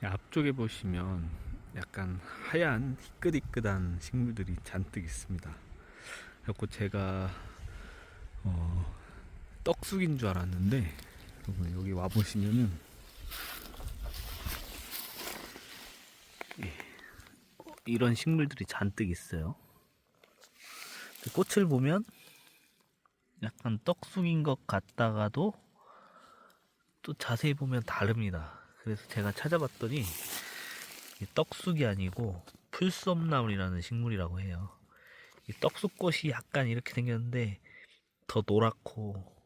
앞쪽에 보시면 약간 하얀 희끗희끗한 식물들이 잔뜩 있습니다. 그래서 제가 떡쑥인 줄 알았는데 여기 와 보시면은 이런 식물들이 잔뜩 있어요. 꽃을 보면 약간 떡쑥인 것 같다가도 또 자세히 보면 다릅니다. 그래서 제가 찾아봤더니 떡쑥이 아니고 풀솜나물이라는 식물이라고 해요. 이 떡쑥꽃이 약간 이렇게 생겼는데 더 노랗고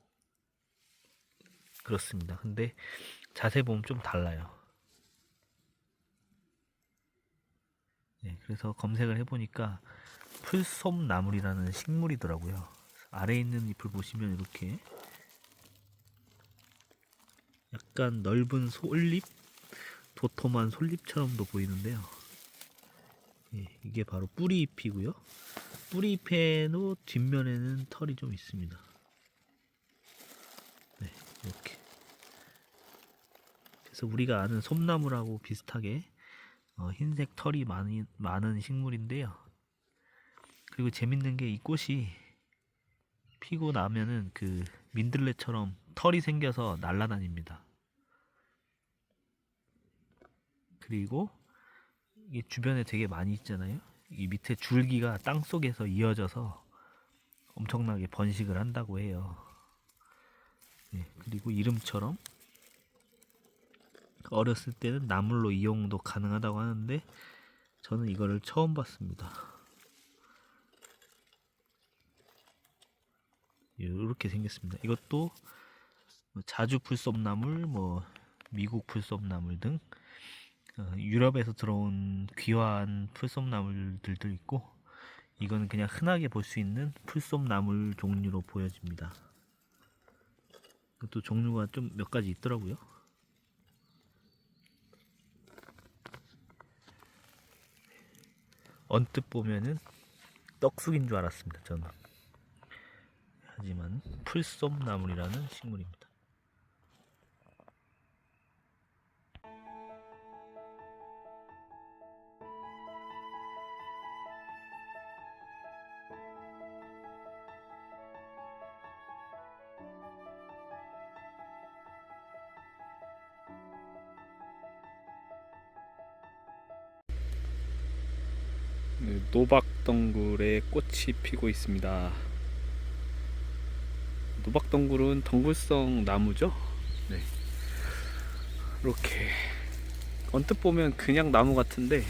그렇습니다. 근데 자세히 보면 좀 달라요. 네, 그래서 검색을 해보니까 풀솜나물이라는 식물이더라고요. 아래에 있는 잎을 보시면 이렇게 약간 넓은 솔잎, 도톰한 솔잎처럼도 보이는데요. 예, 이게 바로 뿌리잎이고요. 뿌리잎에도 뒷면에는 털이 좀 있습니다. 네, 이렇게. 그래서 우리가 아는 솜나물하고 비슷하게 흰색 털이 많은 식물인데요. 그리고 재밌는 게 이 꽃이 피고 나면은 그 민들레처럼 털이 생겨서 날아다닙니다. 그리고 이게 주변에 되게 많이 있잖아요. 이 밑에 줄기가 땅 속에서 이어져서 엄청나게 번식을 한다고 해요. 네, 그리고 이름처럼 어렸을 때는 나물로 이용도 가능하다고 하는데 저는 이거를 처음 봤습니다. 이렇게 생겼습니다. 이것도 자주 풀솜나물, 미국 풀솜나물 등 유럽에서 들어온 귀한 풀솜나물들도 있고, 이거는 그냥 흔하게 볼 수 있는 풀솜나물 종류로 보여집니다. 또 종류가 좀 몇 가지 있더라고요. 언뜻 보면은 떡쑥인 줄 알았습니다, 저는. 하지만 풀솜나물이라는 식물입니다. 노박덩굴에 꽃이 피고 있습니다. 노박덩굴은 덩굴성 나무죠. 네. 이렇게 언뜻 보면 그냥 나무 같은데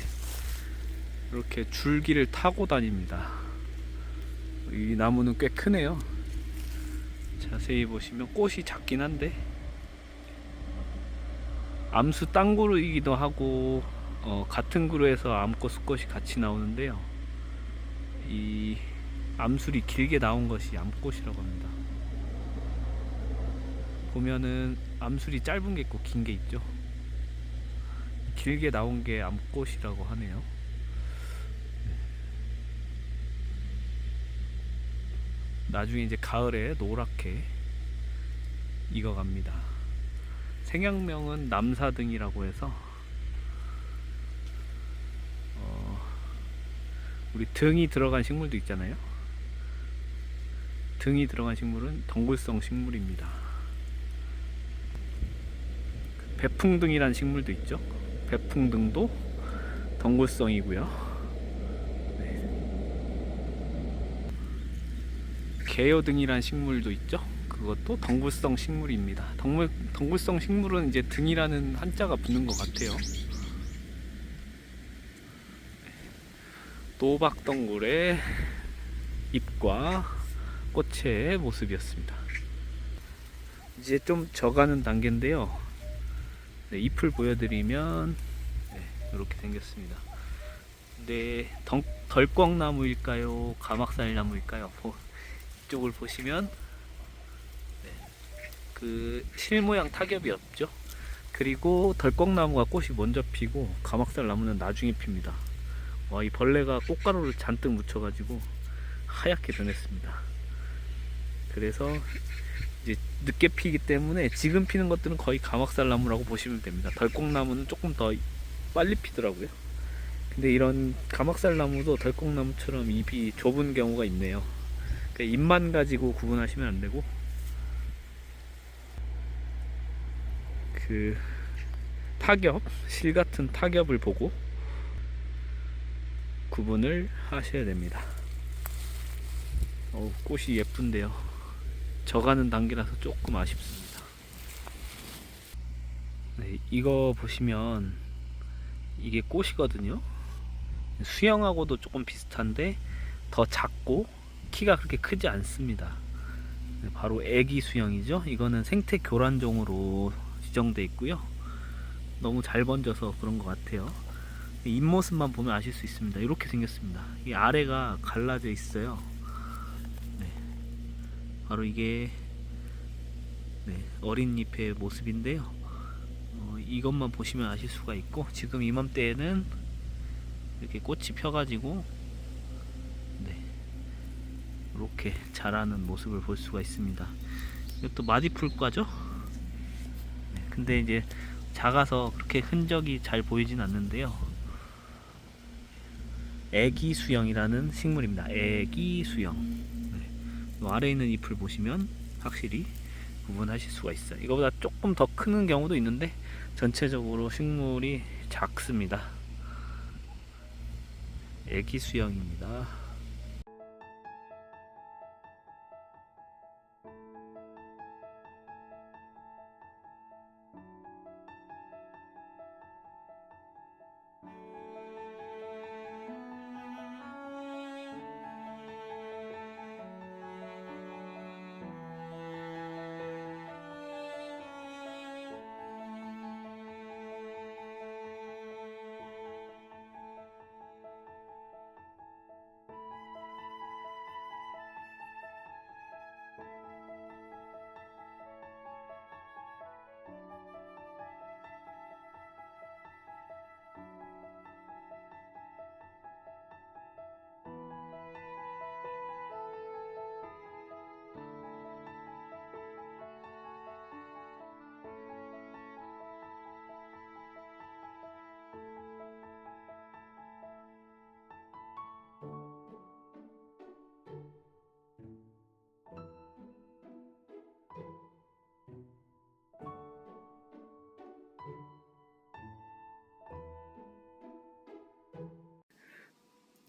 이렇게 줄기를 타고 다닙니다. 이 나무는 꽤 크네요. 자세히 보시면 꽃이 작긴 한데 암수 땅그루이기도 하고 같은 그루에서 암꽃 수꽃이 같이 나오는데요. 이 암술이 길게 나온 것이 암꽃이라고 합니다. 보면은 암술이 짧은 게 있고 긴 게 있죠. 길게 나온 게 암꽃이라고 하네요. 나중에 이제 가을에 노랗게 익어갑니다. 생양명은 남사등이라고 해서 우리 등이 들어간 식물도 있잖아요. 등이 들어간 식물은 덩굴성 식물입니다. 배풍등이라는 식물도 있죠. 배풍등도 덩굴성이고요. 개요등이라는 식물도 있죠. 그것도 덩굴성 식물입니다. 덩굴성 식물은 이제 등이라는 한자가 붙는 것 같아요. 노박덩굴의 잎과 꽃의 모습이었습니다. 이제 좀 져가는 단계인데요. 네, 잎을 보여드리면 이렇게 생겼습니다. 근데 덜꺽나무일까요? 가막살나무일까요? 이쪽을 보시면 그 실모양 타겹이 없죠. 그리고 덜꺽나무가 꽃이 먼저 피고 가막살나무는 나중에 핍니다. 와, 이 벌레가 꽃가루를 잔뜩 묻혀가지고 하얗게 변했습니다. 그래서 이제 늦게 피기 때문에 지금 피는 것들은 거의 가막살나무라고 보시면 됩니다. 덜꽁나무는 조금 더 빨리 피더라고요. 근데 이런 가막살나무도 덜꽁나무처럼 잎이 좁은 경우가 있네요. 그러니까 잎만 가지고 구분하시면 안 되고 그 타겹, 실 같은 타겹을 보고 구분을 하셔야 됩니다. 꽃이 예쁜데요. 져가는 단계라서 조금 아쉽습니다. 네, 이거 보시면 이게 꽃이거든요. 수영하고도 조금 비슷한데 더 작고 키가 그렇게 크지 않습니다. 바로 애기 수영이죠. 이거는 생태 교란종으로 지정돼 있고요. 너무 잘 번져서 그런 것 같아요. 잎모습만 보면 아실 수 있습니다. 이렇게 생겼습니다. 이 아래가 갈라져 있어요. 네, 바로 이게 어린 잎의 모습인데요. 이것만 보시면 아실 수가 있고, 지금 이맘때에는 이렇게 꽃이 펴가지고 이렇게 자라는 모습을 볼 수가 있습니다. 이것도 마디풀과죠. 근데 이제 작아서 그렇게 흔적이 잘 보이진 않는데요. 애기 수영이라는 식물입니다. 애기 수영. 아래에 있는 잎을 보시면 확실히 구분하실 수가 있어요. 이거보다 조금 더 크는 경우도 있는데 전체적으로 식물이 작습니다. 애기 수영입니다.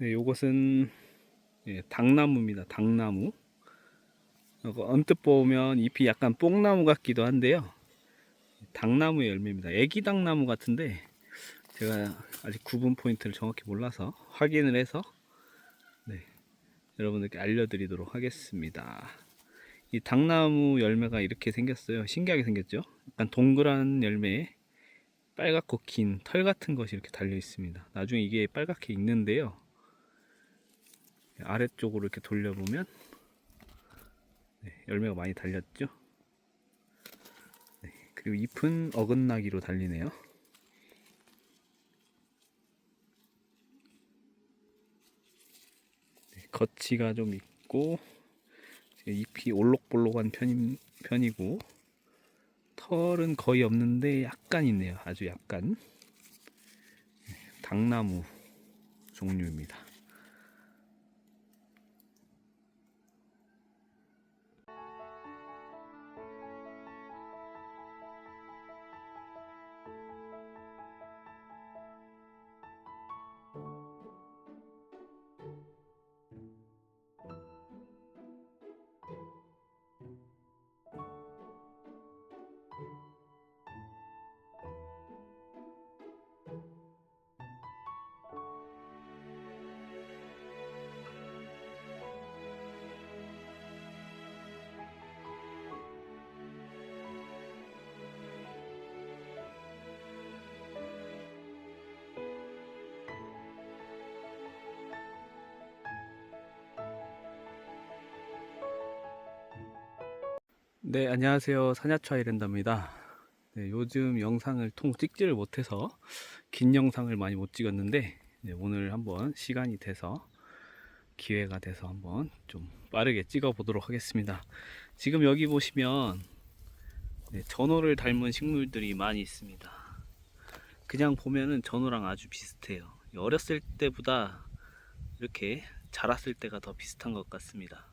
네, 요것은 당나무입니다. 당나무. 언뜻 보면 잎이 약간 뽕나무 같기도 한데요. 당나무의 열매입니다. 애기 당나무 같은데 제가 아직 구분 포인트를 정확히 몰라서 확인을 해서 여러분들께 알려드리도록 하겠습니다. 이 당나무 열매가 이렇게 생겼어요. 신기하게 생겼죠? 약간 동그란 열매에 빨갛고 긴 털 같은 것이 이렇게 달려 있습니다. 나중에 이게 빨갛게 익는데요. 아래쪽으로 이렇게 돌려보면 열매가 많이 달렸죠. 그리고 잎은 어긋나기로 달리네요. 거치가 좀 있고 잎이 올록볼록한 편이고 털은 거의 없는데 약간 있네요. 아주 약간. 당나무 종류입니다. 네, 안녕하세요. 사냐초 아이랜더입니다. 요즘 영상을 찍지를 못해서 긴 영상을 많이 못 찍었는데 오늘 한번 시간이 돼서 기회가 돼서 한번 좀 빠르게 찍어 보도록 하겠습니다. 지금 여기 보시면 전어를 닮은 식물들이 많이 있습니다. 그냥 보면은 전어랑 아주 비슷해요. 어렸을 때보다 이렇게 자랐을 때가 더 비슷한 것 같습니다.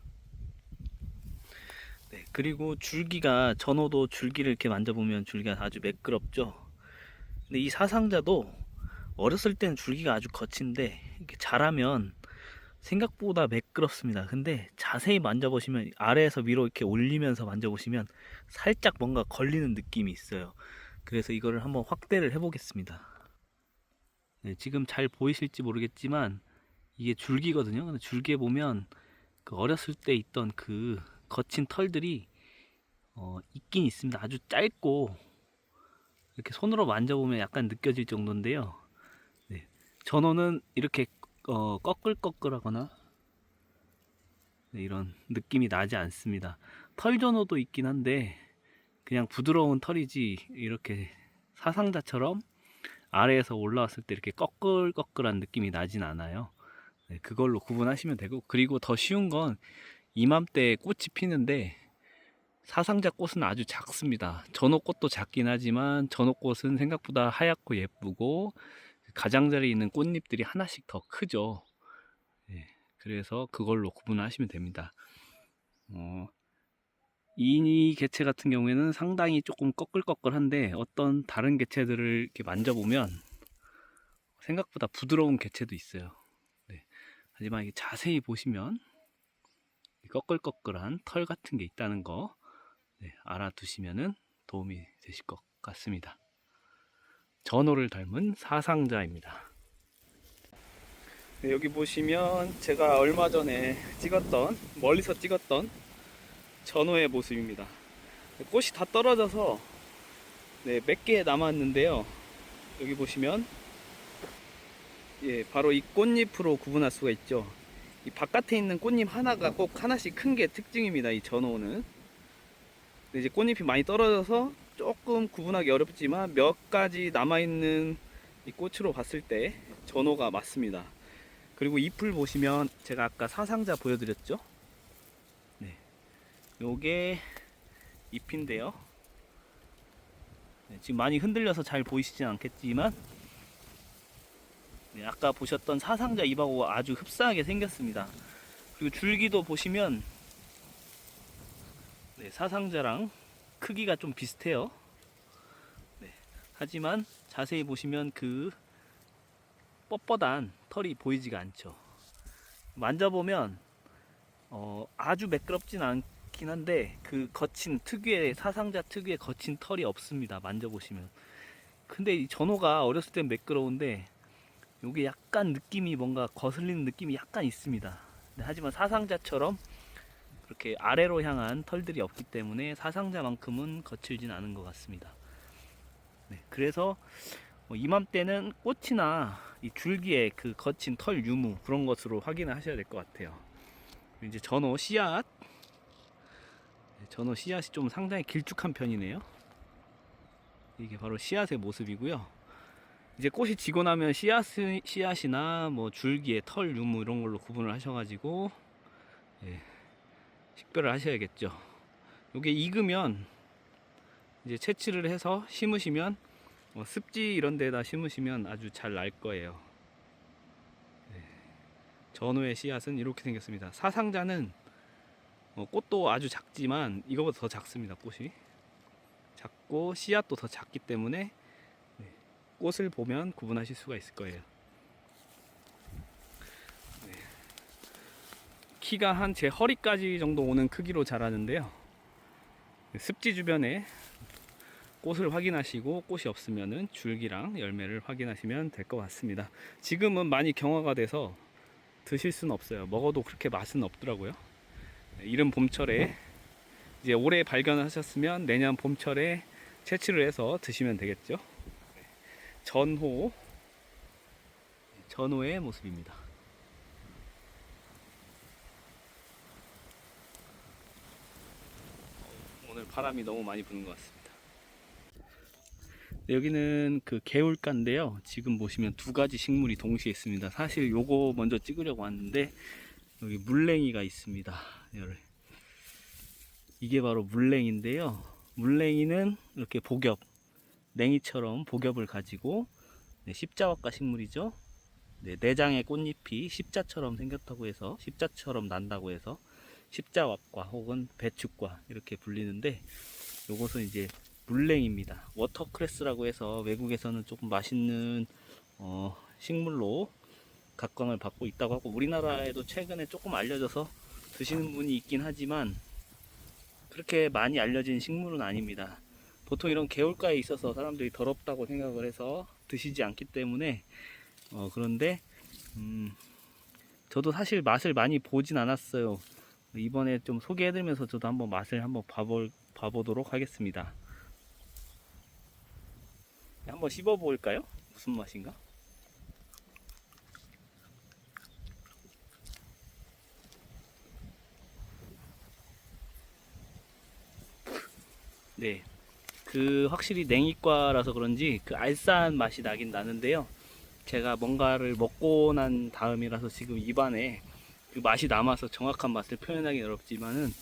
네, 그리고 줄기가, 전어도 줄기를 이렇게 만져보면 줄기가 아주 매끄럽죠. 근데 이 사상자도 어렸을 때는 줄기가 아주 거친데 이렇게 자라면 생각보다 매끄럽습니다. 근데 자세히 만져보시면, 아래에서 위로 이렇게 올리면서 만져보시면 살짝 뭔가 걸리는 느낌이 있어요. 그래서 이거를 한번 확대를 해 보겠습니다. 네, 지금 잘 보이실지 모르겠지만 이게 줄기거든요. 근데 줄기에 보면 그 어렸을 때 있던 그 거친 털들이 있긴 있습니다. 아주 짧고 이렇게 손으로 만져보면 약간 느껴질 정도인데요. 네, 전어는 이렇게 꺼끌꺼끌하거나 이런 느낌이 나지 않습니다. 털전어도 있긴 한데 그냥 부드러운 털이지 이렇게 사상자처럼 아래에서 올라왔을 때 이렇게 꺼끌꺼끌한 느낌이 나진 않아요. 네, 그걸로 구분하시면 되고, 그리고 더 쉬운 건 이맘때 꽃이 피는데 사상자 꽃은 아주 작습니다. 전어꽃도 작긴 하지만 전어꽃은 생각보다 하얗고 예쁘고 가장자리에 있는 꽃잎들이 하나씩 더 크죠. 네, 그래서 그걸로 구분하시면 됩니다. 이 개체 같은 경우에는 상당히 조금 꺼끌꺼끌한데 어떤 다른 개체들을 이렇게 만져보면 생각보다 부드러운 개체도 있어요. 네, 하지만 이게 자세히 보시면 꺼끌꺼끌한 털 같은 게 있다는 거 알아두시면 도움이 되실 것 같습니다. 전어를 닮은 사상자입니다. 네, 여기 보시면 제가 얼마 전에 멀리서 찍었던 전어의 모습입니다. 꽃이 다 떨어져서 몇 개 남았는데요. 여기 보시면 바로 이 꽃잎으로 구분할 수가 있죠. 이 바깥에 있는 꽃잎 하나가 꼭 하나씩 큰 게 특징입니다. 이 전어는. 근데 이제 꽃잎이 많이 떨어져서 조금 구분하기 어렵지만 몇 가지 남아있는 이 꽃으로 봤을 때 전어가 맞습니다. 그리고 잎을 보시면 제가 아까 사상자 보여드렸죠. 네, 요게 잎인데요. 네, 지금 많이 흔들려서 잘 보이시진 않겠지만 아까 보셨던 사상자 잎하고 아주 흡사하게 생겼습니다. 그리고 줄기도 보시면 사상자랑 크기가 좀 비슷해요. 하지만 자세히 보시면 그 뻣뻣한 털이 보이지가 않죠. 만져보면 아주 매끄럽진 않긴 한데 그 거친 특유의, 사상자 특유의 거친 털이 없습니다. 만져보시면. 근데 이 전어가 어렸을 땐 매끄러운데 요게 약간 느낌이, 뭔가 거슬리는 느낌이 약간 있습니다. 하지만 사상자처럼 그렇게 아래로 향한 털들이 없기 때문에 사상자만큼은 거칠진 않은 것 같습니다. 그래서 이맘때는 꽃이나 이 줄기에 그 거친 털 유무, 그런 것으로 확인을 하셔야 될 것 같아요. 이제 전어 씨앗이 좀 상당히 길쭉한 편이네요. 이게 바로 씨앗의 모습이고요. 이제 꽃이 지고 나면 씨앗이나 뭐 줄기에 털 유무 이런 걸로 구분을 하셔가지고 식별을 하셔야겠죠. 이게 익으면 이제 채취를 해서 심으시면 습지 이런 데다 심으시면 아주 잘 날 거예요. 전어의 씨앗은 이렇게 생겼습니다. 사상자는 꽃도 아주 작지만 이거보다 더 작습니다. 꽃이 작고 씨앗도 더 작기 때문에 꽃을 보면 구분하실 수가 있을 거예요. 키가 한 제 허리까지 정도 오는 크기로 자라는데요. 습지 주변에 꽃을 확인하시고 꽃이 없으면은 줄기랑 열매를 확인하시면 될 것 같습니다. 지금은 많이 경화가 돼서 드실 수는 없어요. 먹어도 그렇게 맛은 없더라고요. 이른 봄철에 이제 올해 발견하셨으면 내년 봄철에 채취를 해서 드시면 되겠죠. 전호의 모습입니다. 오늘 바람이 너무 많이 부는 것 같습니다. 여기는 그 개울가인데요. 지금 보시면 두 가지 식물이 동시에 있습니다. 사실 요거 먼저 찍으려고 왔는데 여기 물냉이가 있습니다. 이게 바로 물냉인데요. 물냉이는 이렇게 복엽, 냉이처럼 복엽을 가지고 십자화과 식물이죠. 내장의 꽃잎이 십자처럼 생겼다고 해서 십자처럼 난다고 해서 십자화과 혹은 배축과 이렇게 불리는데, 요것은 이제 물냉입니다. 워터크레스라고 해서 외국에서는 조금 맛있는 식물로 각광을 받고 있다고 하고, 우리나라에도 최근에 조금 알려져서 드시는 분이 있긴 하지만 그렇게 많이 알려진 식물은 아닙니다. 보통 이런 개울가에 있어서 사람들이 더럽다고 생각을 해서 드시지 않기 때문에 그런데 저도 사실 맛을 많이 보진 않았어요. 이번에 좀 소개해드리면서 저도 한번 맛을 한번 봐보도록 하겠습니다. 한번 씹어볼까요? 무슨 맛인가? 네, 확실히 냉이과라서 그런지 그 알싸한 맛이 나긴 나는데요. 제가 뭔가를 먹고 난 다음이라서 지금 입안에 그 맛이 남아서 정확한 맛을 표현하기 어렵지만은,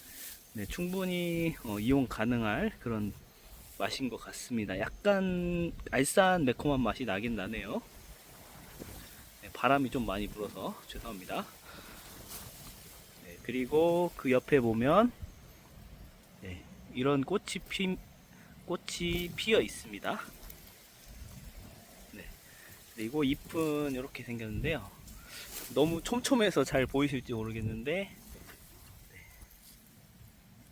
충분히 이용 가능할 그런 맛인 것 같습니다. 약간 알싸한 매콤한 맛이 나긴 나네요. 바람이 좀 많이 불어서 죄송합니다. 그리고 그 옆에 보면 이런 꽃이 피어 있습니다. 그리고 잎은 이렇게 생겼는데요. 너무 촘촘해서 잘 보이실지 모르겠는데,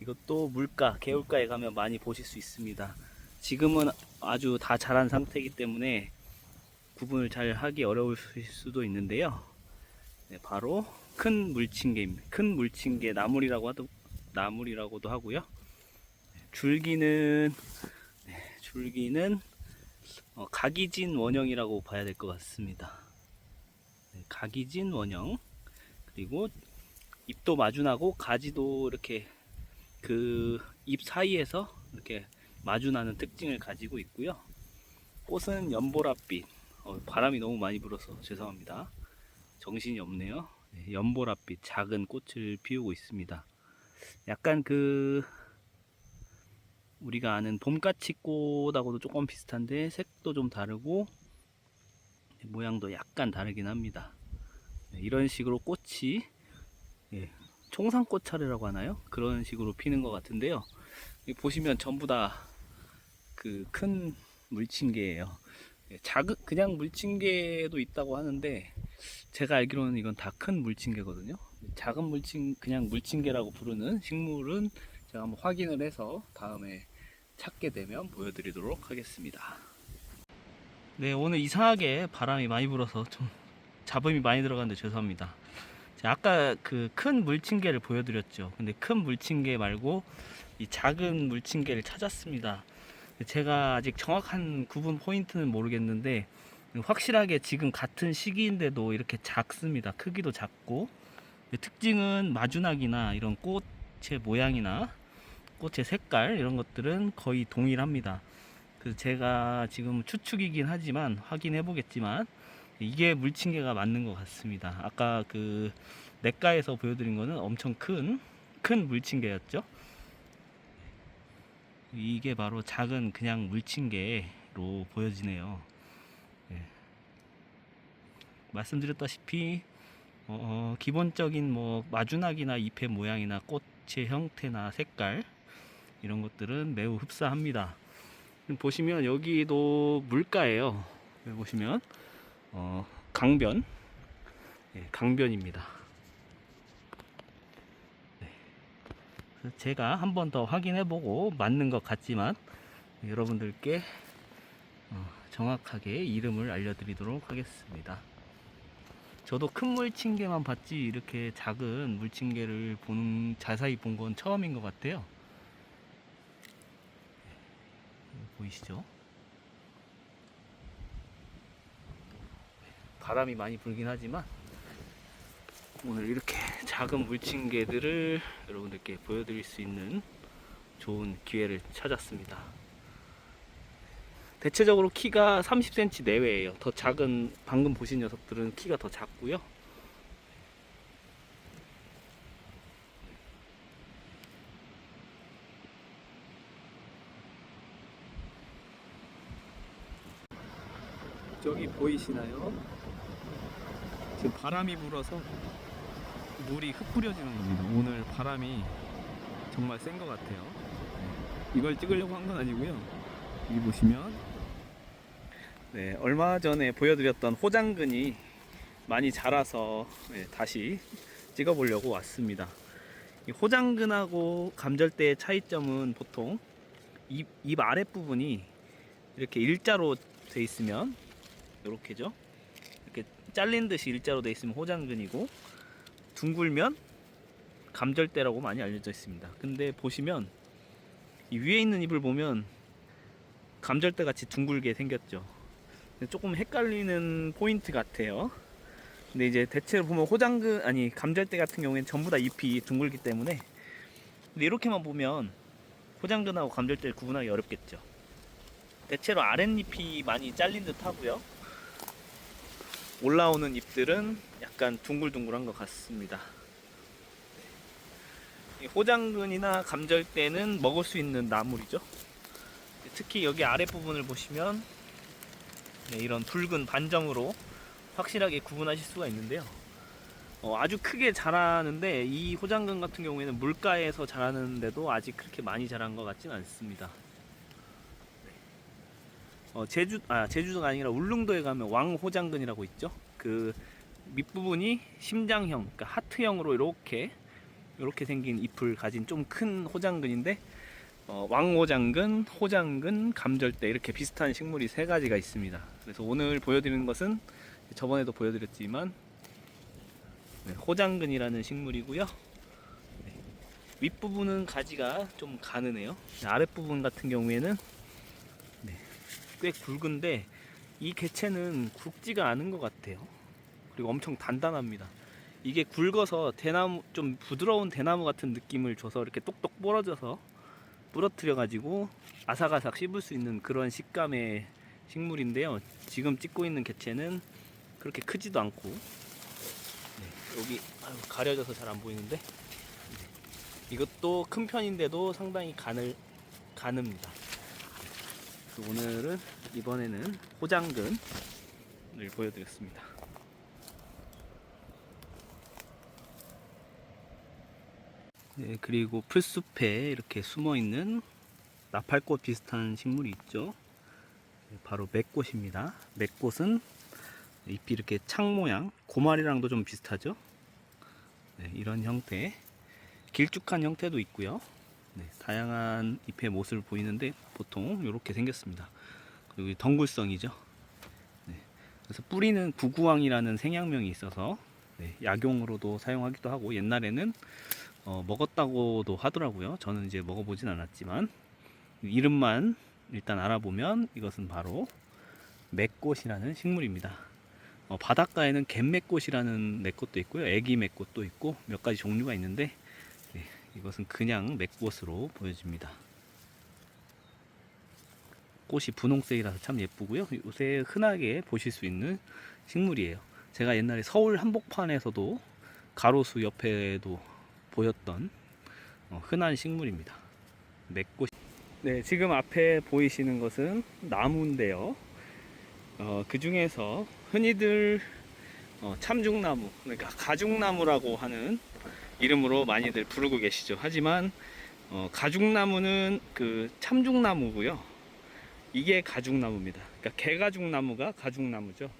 이것도 물가, 개울가에 가면 많이 보실 수 있습니다. 지금은 아주 다 자란 상태이기 때문에 구분을 잘 하기 어려울 수도 있는데요. 바로 큰 물침개입니다. 큰 물침개 나물이라고도 하고요. 줄기는 각이진 원형이라고 봐야 될 것 같습니다. 각이진 원형. 그리고 잎도 마주나고 가지도 이렇게 그 잎 사이에서 이렇게 마주나는 특징을 가지고 있고요. 꽃은 연보랏빛. 바람이 너무 많이 불어서 죄송합니다. 정신이 없네요. 연보랏빛 작은 꽃을 피우고 있습니다. 약간 우리가 아는 봄까치꽃하고도 조금 비슷한데 색도 좀 다르고 모양도 약간 다르긴 합니다. 이런 식으로 꽃이 총상꽃 차례라고 하나요? 그런 식으로 피는 것 같은데요. 보시면 전부 다 그 큰 물침개예요. 그냥 물침개도 있다고 하는데 제가 알기로는 이건 다 큰 물침개거든요. 작은 그냥 물침개라고 부르는 식물은 제가 한번 확인을 해서 다음에 찾게 되면 보여드리도록 하겠습니다. 네, 오늘 이상하게 바람이 많이 불어서 좀 잡음이 많이 들어갔는데 죄송합니다. 아까 그 큰 물침개를 보여드렸죠. 근데 큰 물침개 말고 이 작은 물침개를 찾았습니다. 제가 아직 정확한 구분 포인트는 모르겠는데 확실하게 지금 같은 시기인데도 이렇게 작습니다. 크기도 작고, 특징은 마주나기나 이런 꽃의 모양이나 꽃의 색깔 이런 것들은 거의 동일합니다. 그래서 제가 지금 추측이긴 하지만 확인해 보겠지만 이게 물침개가 맞는 것 같습니다. 아까 그 냇가에서 보여드린 거는 엄청 큰 물침개였죠. 이게 바로 작은 그냥 물침개로 보여지네요. 말씀드렸다시피 기본적인 뭐 마주나기나 잎의 모양이나 꽃의 형태나 색깔 이런 것들은 매우 흡사합니다. 보시면 여기도 물가예요. 여기 보시면 강변입니다. 제가 한 번 더 확인해보고 맞는 것 같지만 여러분들께 정확하게 이름을 알려드리도록 하겠습니다. 저도 큰 물침개만 봤지 이렇게 작은 물침개를 자세히 본 건 처음인 것 같아요. 보이시죠? 바람이 많이 불긴 하지만 오늘 이렇게 작은 물침개들을 여러분들께 보여드릴 수 있는 좋은 기회를 찾았습니다. 대체적으로 키가 30cm 내외예요. 더 작은 방금 보신 녀석들은 키가 더 작고요. 저기 보이시나요? 지금 바람이 불어서 물이 흩뿌려지는 겁니다. 오늘 바람이 정말 센 것 같아요. 이걸 찍으려고 한 건 아니고요. 여기 보시면 얼마 전에 보여드렸던 호장근이 많이 자라서 다시 찍어보려고 왔습니다. 이 호장근하고 감절대의 차이점은 보통 입 아랫부분이 이렇게 일자로 돼 있으면 이렇게죠. 이렇게 잘린 듯이 일자로 돼 있으면 호장근이고, 둥글면 감절대라고 많이 알려져 있습니다. 근데 보시면 이 위에 있는 잎을 보면 감절대 같이 둥글게 생겼죠. 조금 헷갈리는 포인트 같아요. 근데 이제 대체로 보면 감절대 같은 경우에는 전부 다 잎이 둥글기 때문에, 근데 이렇게만 보면 호장근하고 감절대를 구분하기 어렵겠죠. 대체로 아랫잎이 많이 잘린 듯 하고요. 올라오는 잎들은 약간 둥글둥글한 것 같습니다. 호장근이나 감절대는 먹을 수 있는 나물이죠. 특히 여기 아랫부분을 보시면 이런 붉은 반점으로 확실하게 구분하실 수가 있는데요. 아주 크게 자라는데, 이 호장근 같은 경우에는 물가에서 자라는데도 아직 그렇게 많이 자란 것 같지는 않습니다. 제주도가 아니라 울릉도에 가면 왕호장근이라고 있죠. 그 밑부분이 심장형, 그러니까 하트형으로 이렇게 생긴 잎을 가진 좀 큰 호장근인데, 왕호장근, 호장근, 감절대 이렇게 비슷한 식물이 세 가지가 있습니다. 그래서 오늘 보여드리는 것은 저번에도 보여드렸지만 호장근이라는 식물이고요. 윗부분은 가지가 좀 가느네요. 아랫부분 같은 경우에는 꽤 굵은데, 이 개체는 굵지가 않은 것 같아요. 그리고 엄청 단단합니다. 이게 굵어서 좀 부드러운 대나무 같은 느낌을 줘서 이렇게 똑똑 부러뜨려 가지고 아삭아삭 씹을 수 있는 그런 식감의 식물인데요. 지금 찍고 있는 개체는 그렇게 크지도 않고, 여기 가려져서 잘 안 보이는데, 이것도 큰 편인데도 상당히 가늡니다. 오늘은 이번에는 호장근을 보여드렸습니다. 그리고 풀숲에 이렇게 숨어있는 나팔꽃 비슷한 식물이 있죠. 바로 맥꽃입니다. 맥꽃은 잎이 이렇게 창 모양, 고말이랑도 좀 비슷하죠. 이런 형태, 길쭉한 형태도 있고요. 다양한 잎의 모습을 보이는데 보통 이렇게 생겼습니다. 그리고 덩굴성이죠. 그래서 뿌리는 구구왕이라는 생약명이 있어서 약용으로도 사용하기도 하고, 옛날에는 먹었다고도 하더라고요. 저는 이제 먹어보진 않았지만 이름만 일단 알아보면 이것은 바로 맥꽃이라는 식물입니다. 바닷가에는 갯맥꽃이라는 맥꽃도 있고요, 애기 맥꽃도 있고 몇 가지 종류가 있는데, 이것은 그냥 맥꽃으로 보여집니다. 꽃이 분홍색이라서 참 예쁘고요. 요새 흔하게 보실 수 있는 식물이에요. 제가 옛날에 서울 한복판에서도 가로수 옆에도 보였던 흔한 식물입니다. 맥꽃. 지금 앞에 보이시는 것은 나무인데요. 그 중에서 흔히들 참중나무, 그러니까 가죽나무라고 하는 이름으로 많이들 부르고 계시죠. 하지만 가죽나무는 그 참중나무고요. 이게 가죽나무입니다. 그러니까 개가죽나무가 가죽나무죠.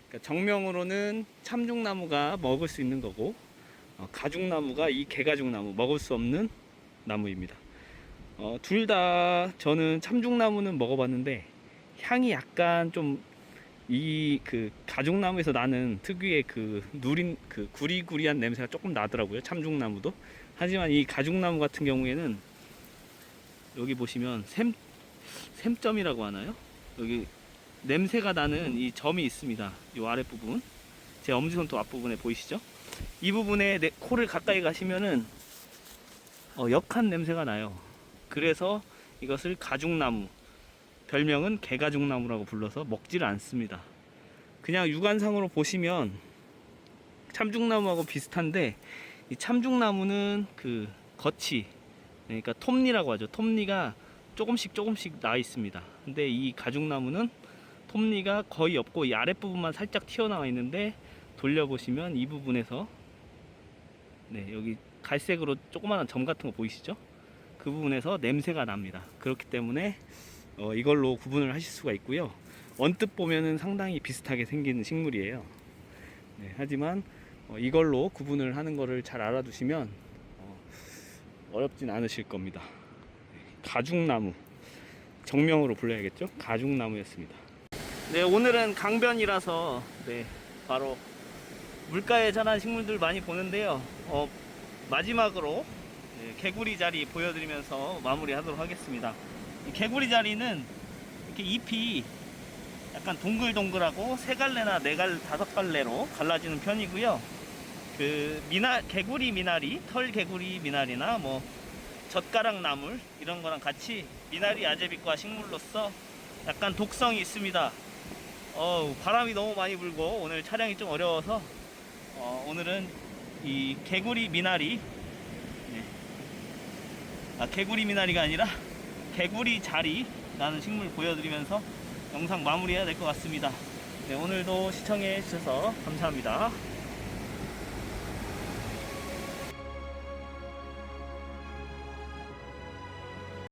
그러니까 정명으로는 참중나무가 먹을 수 있는 거고, 가죽나무가 이 개가죽나무, 먹을 수 없는 나무입니다. 둘 다 저는 참중나무는 먹어봤는데 향이 약간 좀 이 그 가죽나무에서 나는 특유의 그 누린 그 구리구리한 냄새가 조금 나더라고요, 참중나무도. 하지만 이 가죽나무 같은 경우에는 여기 보시면 샘점이라고 하나요? 여기 냄새가 나는 이 점이 있습니다. 이 아랫부분, 제 엄지손톱 앞부분에 보이시죠? 이 부분에 코를 가까이 가시면은 역한 냄새가 나요. 그래서 이것을 가죽나무, 별명은 개가죽나무라고 불러서 먹지를 않습니다. 그냥 육안상으로 보시면 참중나무하고 비슷한데, 이 참중나무는 그 겉이, 그러니까 톱니라고 하죠. 톱니가 조금씩 나 있습니다. 근데 이 가죽나무는 톱니가 거의 없고 이 아랫부분만 살짝 튀어나와 있는데, 돌려보시면 이 부분에서 네, 여기 갈색으로 조그마한 점 같은 거 보이시죠? 그 부분에서 냄새가 납니다. 그렇기 때문에 이걸로 구분을 하실 수가 있고요. 언뜻 보면은 상당히 비슷하게 생긴 식물이에요. 네, 하지만 이걸로 구분을 하는 거를 잘 알아두시면 어렵진 않으실 겁니다. 가죽나무, 정명으로 불러야겠죠? 가죽나무였습니다. 네, 오늘은 강변이라서 네, 바로 물가에 자란 식물들 많이 보는데요. 마지막으로 개구리 자리 보여드리면서 마무리하도록 하겠습니다. 이 개구리 자리는 이렇게 잎이 약간 동글동글하고 세 갈래나 네 갈, 다섯 갈래로 갈라지는 편이고요. 그 개구리 미나리, 털 개구리 미나리나 뭐 젓가락 나물 이런 거랑 같이 미나리 아제비과 식물로서 약간 독성이 있습니다. 바람이 너무 많이 불고 오늘 촬영이 좀 어려워서 오늘은 이 개구리 미나리, 개구리 미나리가 아니라 개구리 자리라는 식물 보여드리면서 영상 마무리해야 될 것 같습니다. 네, 오늘도 시청해 주셔서 감사합니다.